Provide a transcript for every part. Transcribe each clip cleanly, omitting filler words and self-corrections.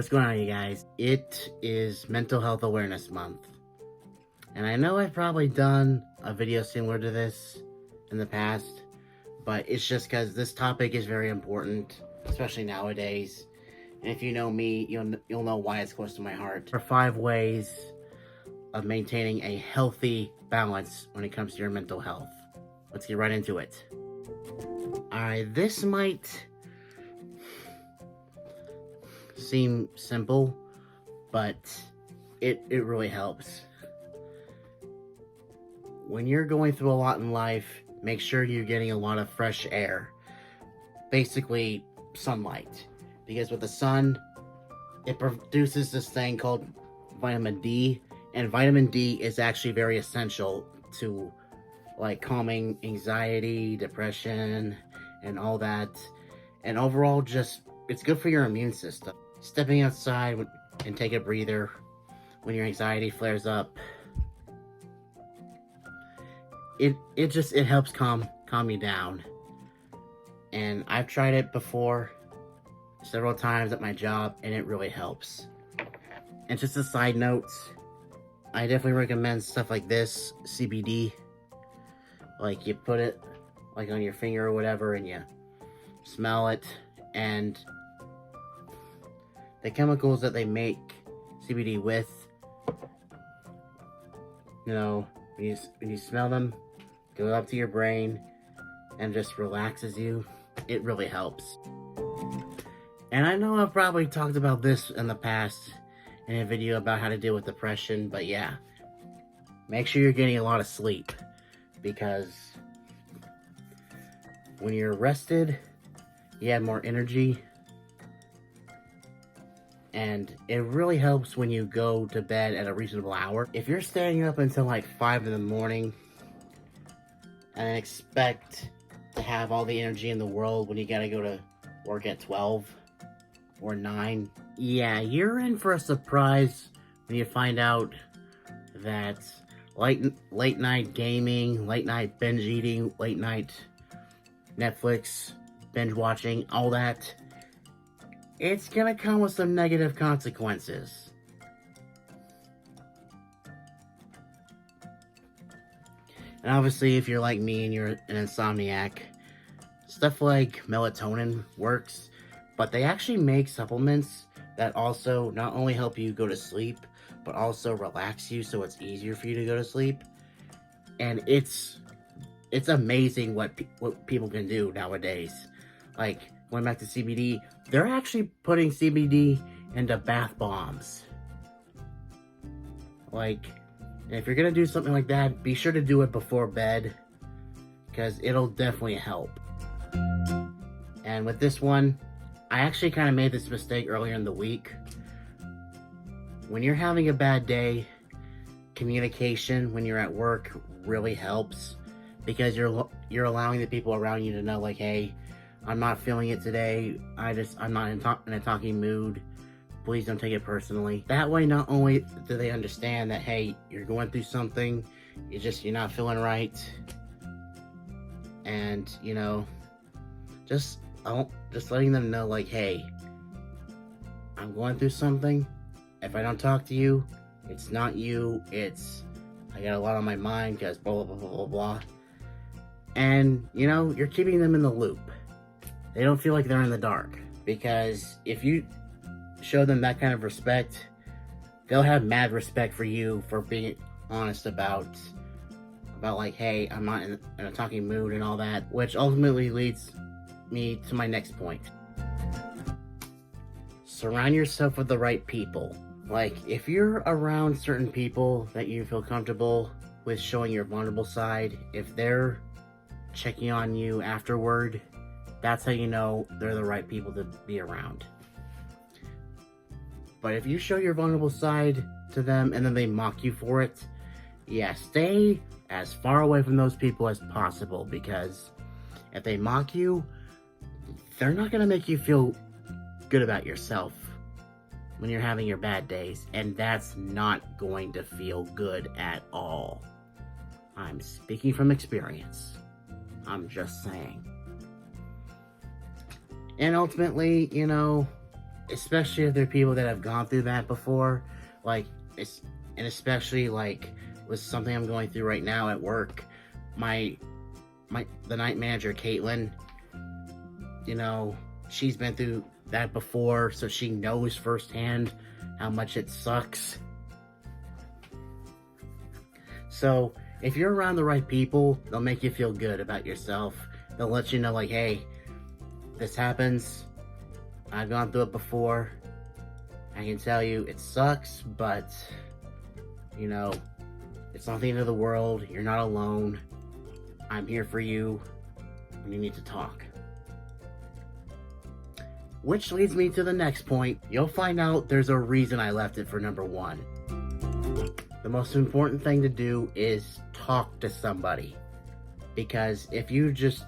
What's going on, you guys? It is Mental Health Awareness Month. And I know I've probably done a video similar to this in the past, but it's just because this topic is very important, especially nowadays. And if you know me, you'll know why it's close to my heart. There are 5 ways of maintaining a healthy balance when it comes to your mental health. Let's get right into it. Alright, this might seem simple, but it really helps. When you're going through a lot in life, make sure you're getting a lot of fresh air. Basically, sunlight. Because with the sun, it produces this thing called vitamin D, and vitamin D is actually very essential to like calming anxiety, depression, and all that. And overall, just it's good for your immune system. Stepping outside and take a breather when your anxiety flares up, it helps calm you down. And I've tried it before several times at my job, and it really helps. And just a side note, I definitely recommend stuff like this, CBD. Like you put it like on your finger or whatever, and you smell it, and the chemicals that they make CBD with, you know, when you smell them, go up to your brain and just relaxes you. It really helps. And I know I've probably talked about this in the past in a video about how to deal with depression, but yeah, make sure you're getting a lot of sleep, because when you're rested, you have more energy, and it really helps when you go to bed at a reasonable hour. If you're staying up until like 5 in the morning and expect to have all the energy in the world when you gotta go to work at 12 or 9, yeah, you're in for a surprise when you find out that late night gaming, late night binge eating, late night Netflix binge watching, all that, it's gonna come with some negative consequences. And obviously, if you're like me and you're an insomniac, stuff like melatonin works, but they actually make supplements that also not only help you go to sleep, but also relax you so it's easier for you to go to sleep. And it's amazing what people can do nowadays. Like, going back to CBD, they're actually putting CBD into bath bombs. Like, if you're gonna do something like that, be sure to do it before bed, because it'll definitely help. And with this one, I actually kind of made this mistake earlier in the week. When you're having a bad day, communication when you're at work really helps, because you're allowing the people around you to know, like, hey, I'm not feeling it today. I'm not in a talking mood. Please don't take it personally. That way, not only do they understand that, hey, you're going through something, you're not feeling right, and you know, just letting them know, like, hey, I'm going through something. If I don't talk to you, it's not you. I got a lot on my mind because blah blah blah blah blah. And you know, you're keeping them in the loop. They don't feel like they're in the dark, because if you show them that kind of respect, they'll have mad respect for you for being honest about like, hey, I'm not in a talking mood and all that, which ultimately leads me to my next point. Surround yourself with the right people. Like, if you're around certain people that you feel comfortable with showing your vulnerable side, if they're checking on you afterward, that's how you know they're the right people to be around. But if you show your vulnerable side to them and then they mock you for it, yeah, stay as far away from those people as possible, because if they mock you, they're not going to make you feel good about yourself when you're having your bad days, and that's not going to feel good at all. I'm speaking from experience. I'm just saying. And ultimately, you know, especially if there are people that have gone through that before, like, and especially like with something I'm going through right now at work, the night manager, Caitlin, you know, she's been through that before, so she knows firsthand how much it sucks. So if you're around the right people, they'll make you feel good about yourself. They'll let you know, like, hey, this happens. I've gone through it before. I can tell you it sucks, but, you know, it's not the end of the world. You're not alone. I'm here for you when you need to talk. Which leads me to the next point. You'll find out there's a reason I left it for number 1. The most important thing to do is talk to somebody. Because if you just,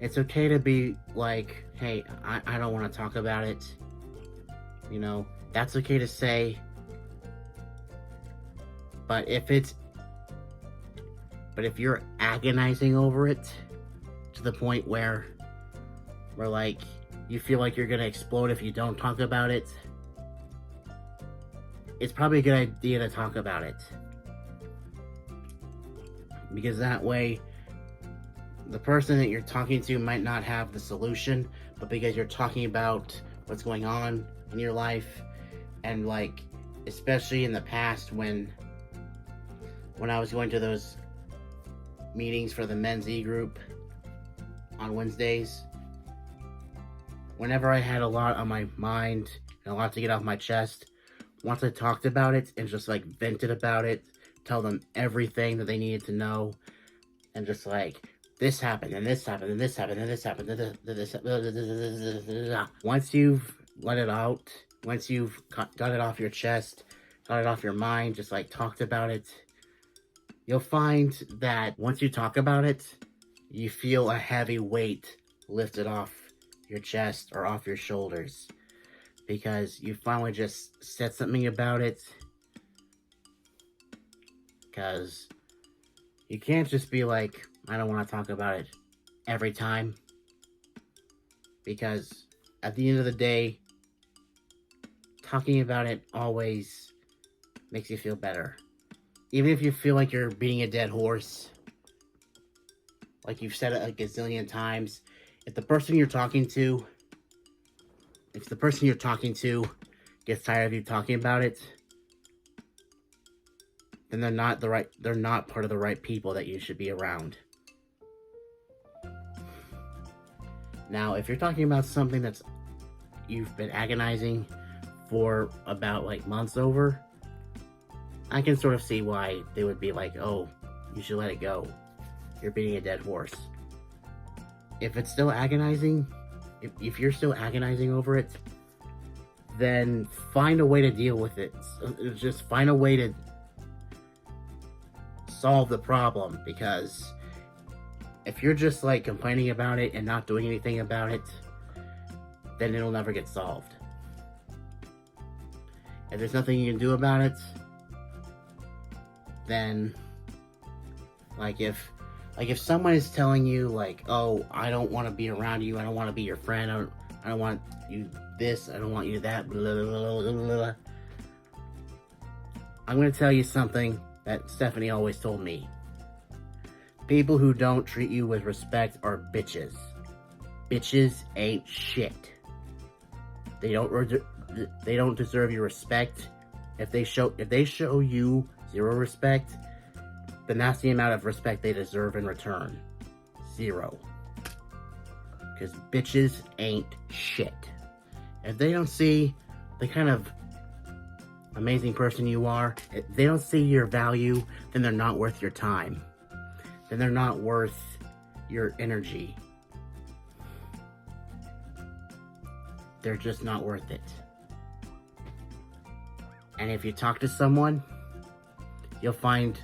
it's okay to be like, hey, I don't want to talk about it. You know, that's okay to say. But if you're agonizing over it to the point where like you feel like you're gonna explode if you don't talk about it, it's probably a good idea to talk about it. Because that way, the person that you're talking to might not have the solution, but because you're talking about what's going on in your life, and like, especially in the past when I was going to those meetings for the men's e-group on Wednesdays, whenever I had a lot on my mind and a lot to get off my chest, once I talked about it and just like vented about it, tell them everything that they needed to know, and just like, this happened, and this happened, and this happened, and this happened, and this. Once you've let it out, once you've got it off your chest, got it off your mind, just like talked about it, you'll find that once you talk about it, you feel a heavy weight lifted off your chest or off your shoulders. Because you finally just said something about it. Because you can't just be like, I don't want to talk about it every time. Because at the end of the day, talking about it always makes you feel better. Even if you feel like you're beating a dead horse, like you've said it a gazillion times, if the person you're talking to gets tired of you talking about it, then they're not part of the right people that you should be around. Now, if you're talking about something that's you've been agonizing for about like months over, I can sort of see why they would be like, oh, you should let it go. You're beating a dead horse. If it's still agonizing, if you're still agonizing over it, then find a way to deal with it. Just find a way to solve the problem, because if you're just like complaining about it and not doing anything about it, then it'll never get solved. If there's nothing you can do about it, then like if someone is telling you like, oh, I don't want to be around you, I don't want to be your friend, I don't want you this, I don't want you that, blah, blah, blah, blah, blah. I'm going to tell you something that Stephanie always told me. People who don't treat you with respect are bitches. Bitches ain't shit. They don't deserve your respect. If they show you zero respect, then that's the amount of respect they deserve in return. 0. Because bitches ain't shit. If they don't see the kind of amazing person you are, if they don't see your value, then they're not worth your time. Then they're not worth your energy. They're just not worth it. And if you talk to someone, you'll find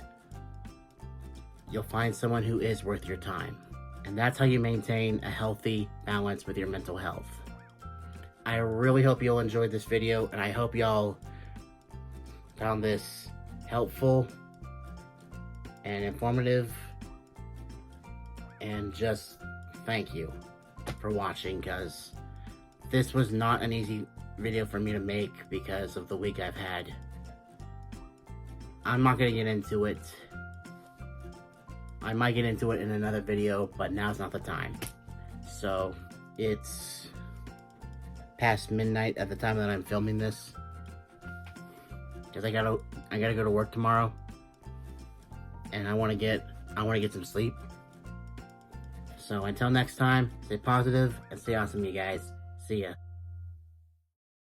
someone who is worth your time. And that's how you maintain a healthy balance with your mental health. I really hope you all enjoyed this video, and I hope y'all found this helpful and informative. And just thank you for watching, because this was not an easy video for me to make because of the week I've had. I'm not gonna get into it. I might get into it in another video, but now's not the time. So it's past midnight at the time that I'm filming this, because I gotta go to work tomorrow, and I want to get some sleep. So until next time, stay positive and stay awesome, you guys. See ya.